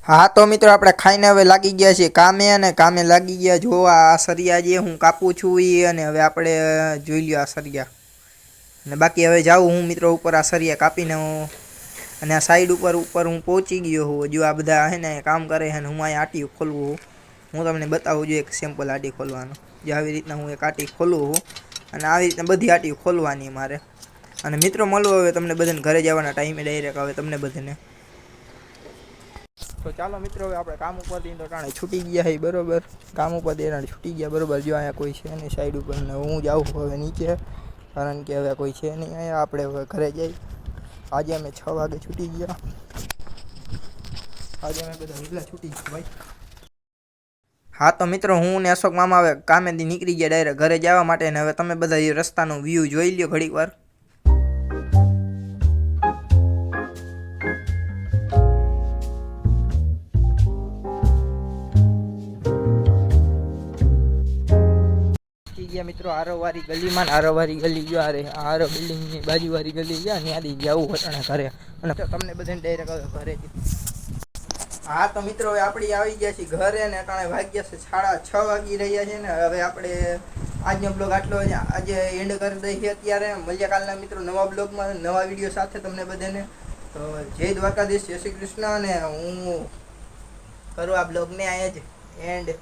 હા તો મિત્રો આપણે ખાઈને હવે લાગી ગયા છીએ કામે અને કામે લાગી ગયા જોવા આ સરિયા જે હું કાપું છું એ અને હવે આપણે જોઈ લ્યો આ સરિયા અને બાકી હવે જાઉં હું મિત્રો ઉપર આ સરિયા કાપીને હું અને આ સાઈડ ઉપર હું પહોંચી ગયો હું જો આ બધા હે ને કામ કરે છે અને હું અહીંયા આટી ખોલવું હું તમને બતાવું છું એક સેમ્પલ આટી ખોલવાનો જે આવી રીતના હું એક આટી ખોલું છું અને આવી રીતના બધી આટી ખોલવાની મારે અને મિત્રો મળવું હવે તમને બધાને ઘરે જવાના ટાઈમે ડાયરેક્ટ હવે તમને બધાને તો ચાલો મિત્રો હવે આપણે કામ ઉપરથી તો ટાણે છૂટી ગયા છે બરોબર કામ ઉપરથી ટાણે છૂટી ગયા બરોબર જો અહીંયા કોઈ છે નહીં સાઈડ ઉપર ને હું જાઉં હવે નીચે કારણ કે હવે કોઈ છે નહીં અહીંયા આપણે હવે ઘરે જઈ આજે અમે 6 વાગે છૂટી ગયા આજે અમે બધા વહેલા છૂટી ગયા ભાઈ હા તો મિત્રો હું ને અશોક મામા હવે કામેથી નીકળી ગયા ડાયરેક્ટ ઘરે જવા માટે ને હવે તમે બધા એ રસ્તાનો વ્યૂ જોઈ લ્યો ઘડીક વાર ગયા મિત્રો આરોવારી ગલીમાં આરોવારી ગલી ગયો અરે આરો બિલ્ડિંગની બાજુવાળી ગલી ગયા ત્યાંથી જવું હટાણે ઘરે અને તમને બધાને ડાયરેક્ટ ઘરે હા તો મિત્રો હવે આપણે આવી ગયા છીએ ઘરે ને અટાણે વાગ્યા છે 6:30 વાગી રહ્યા છે ને હવે આપણે આજનો બ્લોગ આટલો આજે એન્ડ કરી દઈએ અત્યારે મળીએ કાલના મિત્રો નવા બ્લોગમાં નવા વિડીયો સાથે તમને બધાને તો જય દ્વારકાધીશ જય શ્રી કૃષ્ણ અને હું કરું આ બ્લોગને અહીંયા જ એન્ડ